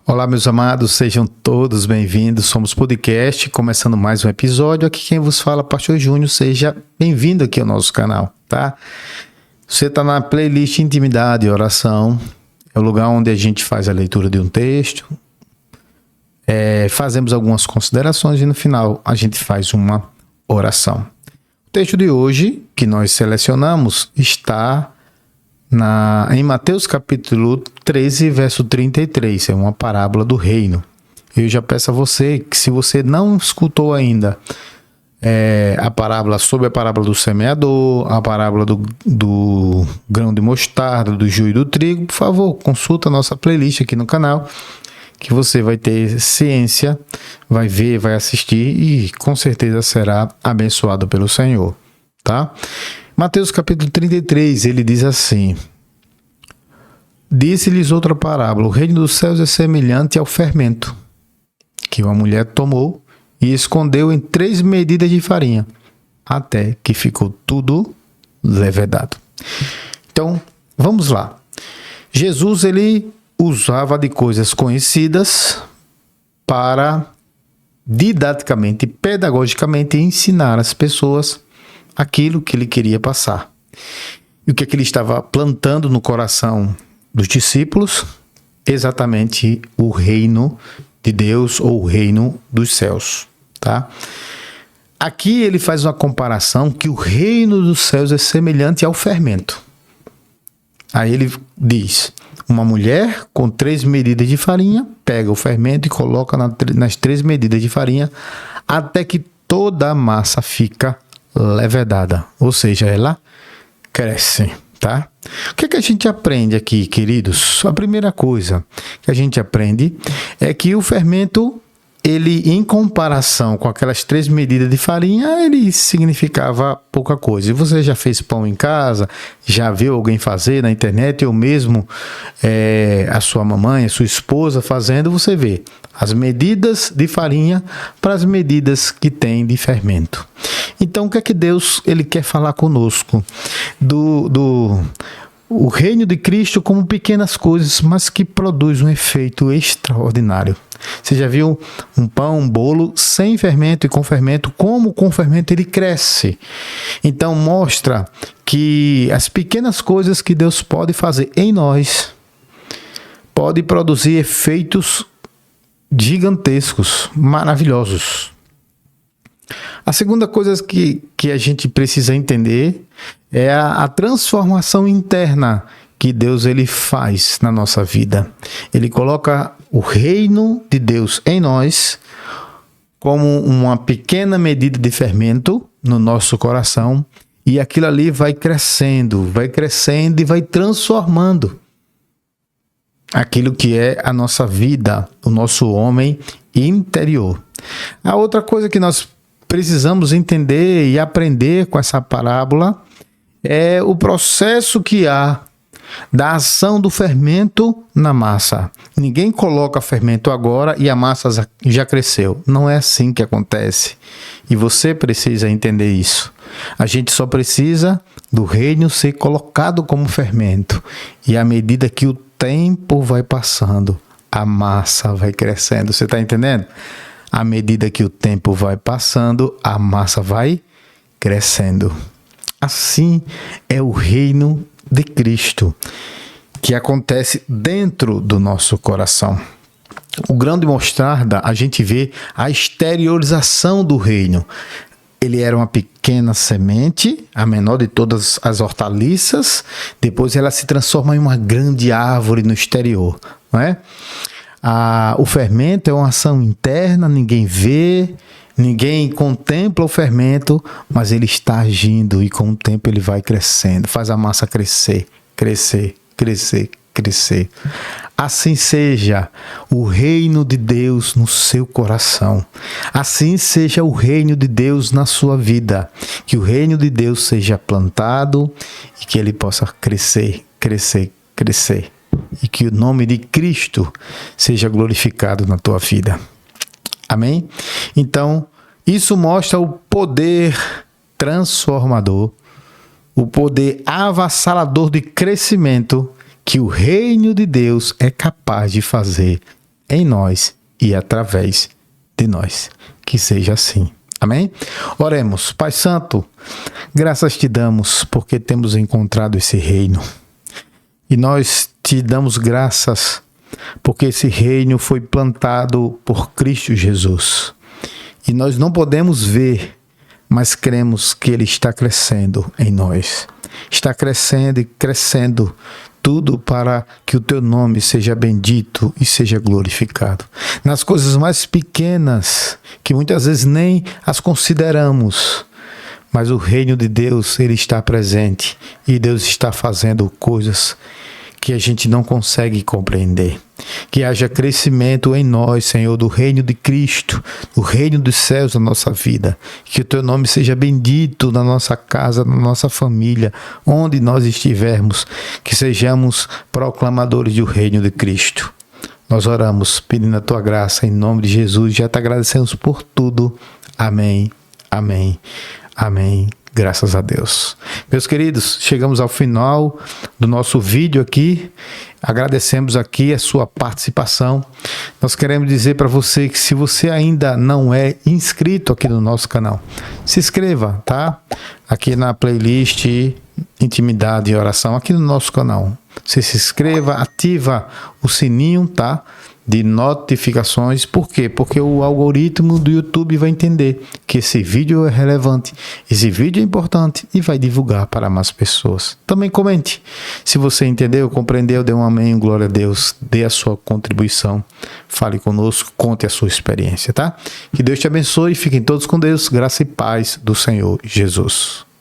Olá, meus amados, sejam todos bem-vindos. Somos podcast, começando mais um episódio. Aqui quem vos fala, Pastor Júnior. Seja bem-vindo aqui ao nosso canal, tá? Você está na playlist Intimidade e Oração. É o lugar onde a gente faz a leitura de um texto. Fazemos algumas considerações e no final a gente faz uma oração. O texto de hoje que nós selecionamos está em Mateus capítulo 13, verso 33, é uma parábola do reino. Eu já peço a você que, se você não escutou ainda sobre a parábola do semeador, a parábola do grão de mostarda, do joio e do trigo, por favor, consulta a nossa playlist aqui no canal, que você vai ter ciência, vai ver, vai assistir e com certeza será abençoado pelo Senhor, tá? Mateus capítulo 33, ele diz assim: disse-lhes outra parábola, o reino dos céus é semelhante ao fermento, que uma mulher tomou e escondeu em 3 medidas de farinha, até que ficou tudo levedado. Então, vamos lá. Jesus, ele usava de coisas conhecidas para didaticamente, pedagogicamente ensinar as pessoas aquilo que ele queria passar. E o que ele estava plantando no coração dos discípulos? Exatamente o reino de Deus ou o reino dos céus, tá? Aqui ele faz uma comparação que o reino dos céus é semelhante ao fermento. Aí ele diz: uma mulher com 3 medidas de farinha pega o fermento e coloca nas 3 medidas de farinha até que toda a massa fica levedada, ou seja, ela cresce, tá? O que a gente aprende aqui, queridos? A primeira coisa que a gente aprende é que o fermento, ele, em comparação com aquelas 3 medidas de farinha, ele significava pouca coisa. E você já fez pão em casa? Já viu alguém fazer na internet? Ou mesmo a sua mamãe, a sua esposa fazendo? Você vê as medidas de farinha para as medidas que tem de fermento. Então, o que é que Deus ele quer falar conosco? O reino de Cristo como pequenas coisas, mas que produz um efeito extraordinário. Você já viu um pão, um bolo sem fermento e com fermento? Como com fermento ele cresce. Então mostra que as pequenas coisas que Deus pode fazer em nós pode produzir efeitos gigantescos, maravilhosos. A segunda coisa que a gente precisa entender é a transformação interna que Deus ele faz na nossa vida. Ele coloca o reino de Deus em nós como uma pequena medida de fermento no nosso coração, e aquilo ali vai crescendo e vai transformando aquilo que é a nossa vida, o nosso homem interior. A outra coisa que nós precisamos entender e aprender com essa parábola é o processo que há da ação do fermento na massa. Ninguém coloca fermento agora e a massa já cresceu. Não é assim que acontece. E você precisa entender isso. A gente só precisa do reino ser colocado como fermento. E à medida que o tempo vai passando, a massa vai crescendo. Você está entendendo? À medida que o tempo vai passando, a massa vai crescendo. Assim é o reino de Cristo, que acontece dentro do nosso coração. O grão de mostarda, a gente vê a exteriorização do reino. Ele era uma pequena semente, a menor de todas as hortaliças. Depois ela se transforma em uma grande árvore no exterior, não é? O fermento é uma ação interna, ninguém vê, ninguém contempla o fermento, mas ele está agindo e com o tempo ele vai crescendo, faz a massa crescer. Assim seja o reino de Deus no seu coração. Assim seja o reino de Deus na sua vida. Que o reino de Deus seja plantado e que ele possa crescer. E que o nome de Cristo seja glorificado na tua vida. Amém? Então, isso mostra o poder transformador, o poder avassalador de crescimento que o reino de Deus é capaz de fazer em nós e através de nós. Que seja assim. Amém? Oremos. Pai Santo, graças te damos porque temos encontrado esse reino. E nós te damos graças porque esse reino foi plantado por Cristo Jesus. E nós não podemos ver, mas cremos que ele está crescendo em nós. Está crescendo e crescendo, tudo para que o teu nome seja bendito e seja glorificado. Nas coisas mais pequenas, que muitas vezes nem as consideramos, mas o reino de Deus, ele está presente e Deus está fazendo coisas que a gente não consegue compreender. Que haja crescimento em nós, Senhor, do reino de Cristo, do reino dos céus na nossa vida. Que o teu nome seja bendito na nossa casa, na nossa família, onde nós estivermos. Que sejamos proclamadores do reino de Cristo. Nós oramos pedindo a tua graça em nome de Jesus. Já te agradecemos por tudo. Amém, amém, amém. Graças a Deus. Meus queridos, chegamos ao final do nosso vídeo aqui. Agradecemos aqui a sua participação. Nós queremos dizer para você que se você ainda não é inscrito aqui no nosso canal, se inscreva, tá? Aqui na playlist Intimidade e Oração, aqui no nosso canal. Você se inscreva, ativa o sininho, tá? De notificações. Por quê? Porque o algoritmo do YouTube vai entender que esse vídeo é relevante, esse vídeo é importante e vai divulgar para mais pessoas. Também comente. Se você entendeu, compreendeu, dê um amém, glória a Deus, dê a sua contribuição, fale conosco, conte a sua experiência, tá? Que Deus te abençoe, fiquem todos com Deus, graça e paz do Senhor Jesus.